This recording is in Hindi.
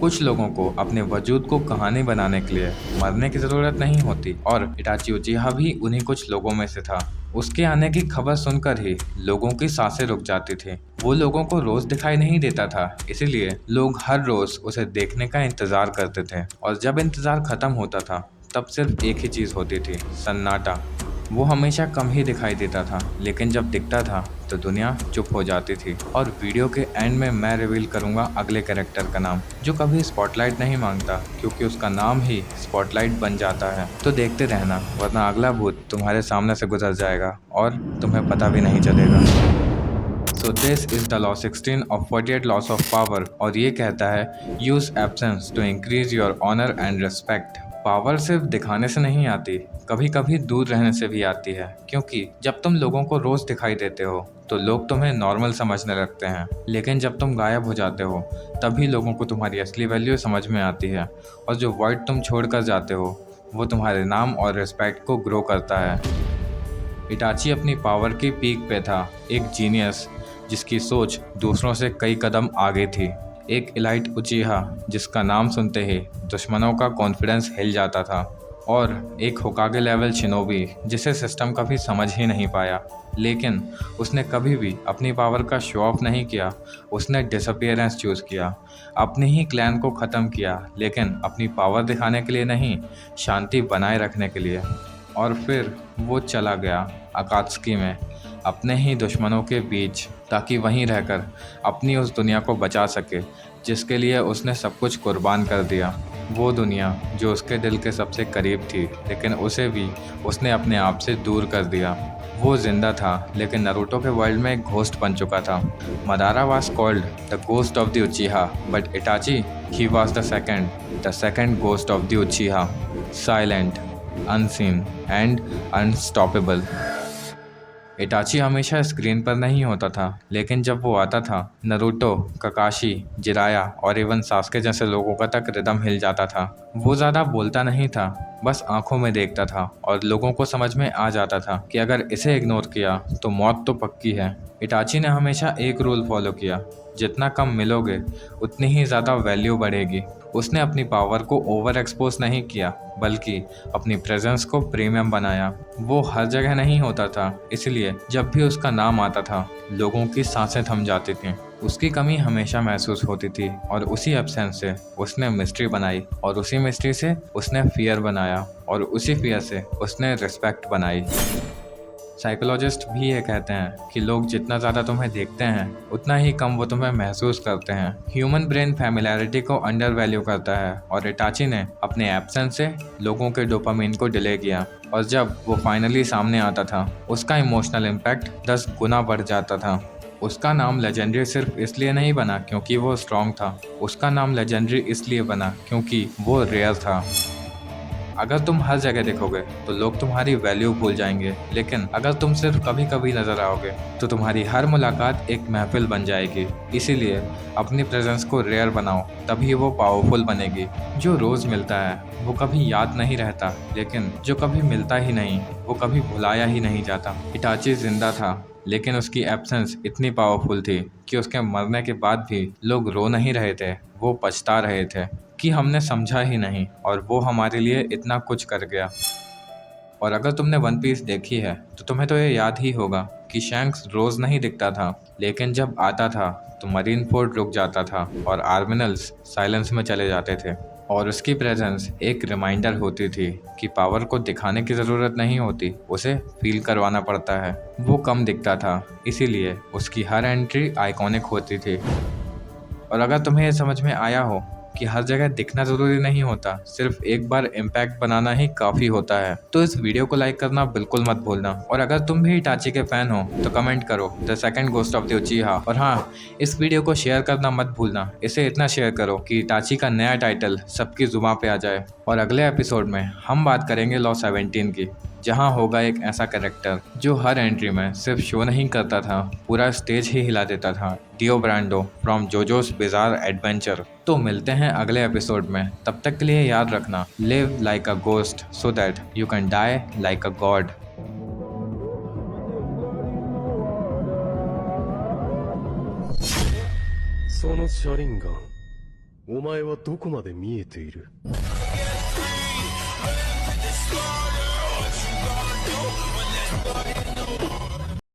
कुछ लोगों को अपने वजूद को कहानी बनाने के लिए मरने की जरूरत नहीं होती और इटाची उचिहा भी उन्हीं कुछ लोगों में से था। उसके आने की खबर सुनकर ही लोगों की सांसें रुक जाती थी। वो लोगों को रोज दिखाई नहीं देता था, इसीलिए लोग हर रोज उसे देखने का इंतजार करते थे। और जब इंतजार खत्म होता था तब सिर्फ एक ही चीज होती थी, सन्नाटा। वो हमेशा कम ही दिखाई देता था, लेकिन जब दिखता था तो दुनिया चुप हो जाती थी। और वीडियो के एंड में मैं रिवील करूंगा अगले कैरेक्टर का नाम, जो कभी स्पॉटलाइट नहीं मांगता, क्योंकि उसका नाम ही स्पॉटलाइट बन जाता है। तो देखते रहना, वरना अगला भूत तुम्हारे सामने से गुजर जाएगा और तुम्हें पता भी नहीं चलेगा। So this is the law 16 of 48 laws of power, और ये कहता है use absence to increase your honour and respect. Power सिर्फ दिखाने से नहीं आती, कभी कभी दूर रहने से भी आती है, क्योंकि जब तुम लोगों को रोज दिखाई देते हो तो लोग तुम्हें नॉर्मल समझने लगते हैं, लेकिन जब तुम गायब हो जाते हो तभी लोगों को तुम्हारी असली वैल्यू समझ में आती है। और जो वर्ड तुम छोड़कर जाते हो वो तुम्हारे नाम और रिस्पेक्ट को ग्रो करता है। इटाची अपनी पावर की पीक पे था, एक जीनियस जिसकी सोच दूसरों से कई कदम आगे थी, एक इलाइट उचिहा जिसका नाम सुनते ही दुश्मनों का कॉन्फिडेंस हिल जाता था, और एक होकागे लेवल शिनोबी जिसे सिस्टम कभी समझ ही नहीं पाया। लेकिन उसने कभी भी अपनी पावर का शो ऑफ नहीं किया, उसने डिसअपियरेंस चूज़ किया, अपने ही क्लैन को ख़त्म किया, लेकिन अपनी पावर दिखाने के लिए नहीं, शांति बनाए रखने के लिए। और फिर वो चला गया अकात्सुकी में, अपने ही दुश्मनों के बीच, ताकि वहीं रहकर अपनी उस दुनिया को बचा सके जिसके लिए उसने सब कुछ कुर्बान कर दिया। वो दुनिया जो उसके दिल के सबसे करीब थी, लेकिन उसे भी उसने अपने आप से दूर कर दिया। वो जिंदा था, लेकिन नारुतो के वर्ल्ड में एक घोस्ट बन चुका था। Madara was called the ghost of the Uchiha, but Itachi he was the second ghost of the Uchiha, silent, unseen and unstoppable. Itachi हमेशा स्क्रीन पर नहीं होता था, लेकिन जब वो आता था नारुतो, काकाशी, जिराया और इवन सास्के जैसे लोगों का तक रिदम हिल जाता था। वो ज़्यादा बोलता नहीं था, बस आंखों में देखता था, और लोगों को समझ में आ जाता था कि अगर इसे इग्नोर किया तो मौत तो पक्की है। इटाची ने हमेशा एक रूल फॉलो किया, जितना कम मिलोगे उतनी ही ज़्यादा वैल्यू बढ़ेगी। उसने अपनी पावर को ओवर एक्सपोज नहीं किया, बल्कि अपनी प्रेजेंस को प्रीमियम बनाया। वो हर जगह नहीं होता था, इसलिए जब भी उसका नाम आता था लोगों की सांसें थम जाती थीं। उसकी कमी हमेशा महसूस होती थी, और उसी एब्सेंस से उसने मिस्ट्री बनाई, और उसी मिस्ट्री से उसने फियर बनाया, और उसी फियर से उसने रिस्पेक्ट बनाई। साइकोलॉजिस्ट भी ये कहते हैं कि लोग जितना ज़्यादा तुम्हें देखते हैं उतना ही कम वो तुम्हें महसूस करते हैं। ह्यूमन ब्रेन फैमिलियरिटी को अंडर वैल्यू करता है, और इटाची ने अपने एब्सेंस से लोगों के डोपामिन को डिले किया, और जब वो फाइनली सामने आता था उसका इमोशनल इम्पैक्ट 10 गुना बढ़ जाता था। उसका नाम लेजेंडरी सिर्फ इसलिए नहीं बना क्योंकि वो स्ट्रॉन्ग था, उसका नाम लेजेंडरी इसलिए बना क्योंकि वो रेयर था। अगर तुम हर जगह देखोगे तो लोग तुम्हारी वैल्यू भूल जाएंगे, लेकिन अगर तुम सिर्फ कभी कभी नजर आओगे तो तुम्हारी हर मुलाकात एक महफिल बन जाएगी। इसीलिए अपनी प्रेजेंस को रेयर बनाओ, तभी वो पावरफुल बनेगी। जो रोज मिलता है वो कभी याद नहीं रहता, लेकिन जो कभी मिलता ही नहीं वो कभी भुलाया ही नहीं जाता। इटाची जिंदा था, लेकिन उसकी एब्सेंस इतनी पावरफुल थी कि उसके मरने के बाद भी लोग रो नहीं रहे थे, वो पछता रहे थे कि हमने समझा ही नहीं, और वो हमारे लिए इतना कुछ कर गया। और अगर तुमने वन पीस देखी है तो तुम्हें तो ये याद ही होगा कि शैंक्स रोज नहीं दिखता था, लेकिन जब आता था तो मरीन फोर्ड रुक जाता था और आर्मिनल्स साइलेंस में चले जाते थे। और उसकी प्रेजेंस एक रिमाइंडर होती थी कि पावर को दिखाने की ज़रूरत नहीं होती, उसे फील करवाना पड़ता है। वो कम दिखता था, इसीलिए उसकी हर एंट्री आइकॉनिक होती थी। और अगर तुम्हें ये समझ में आया हो कि हर जगह दिखना ज़रूरी नहीं होता, सिर्फ एक बार इम्पैक्ट बनाना ही काफ़ी होता है, तो इस वीडियो को लाइक करना बिल्कुल मत भूलना। और अगर तुम भी इटाची के फ़ैन हो तो कमेंट करो the second ghost of the उचिहा। और हाँ, इस वीडियो को शेयर करना मत भूलना, इसे इतना शेयर करो कि इटाची का नया टाइटल सबकी जुबान पे आ जाए। और अगले एपिसोड में हम बात करेंगे लॉ 17 की, जहाँ होगा एक ऐसा कैरेक्टर जो हर एंट्री में सिर्फ शो नहीं करता था, पूरा स्टेज ही हिला देता था। Dio Brando from JoJo's Bizarre Adventure. तो मिलते हैं अगले एपिसोड में, तब तक के लिए याद रखना, live like a ghost so that you can die like a god. その車輪ガンお前はどこまで見えている。What you gonna do when that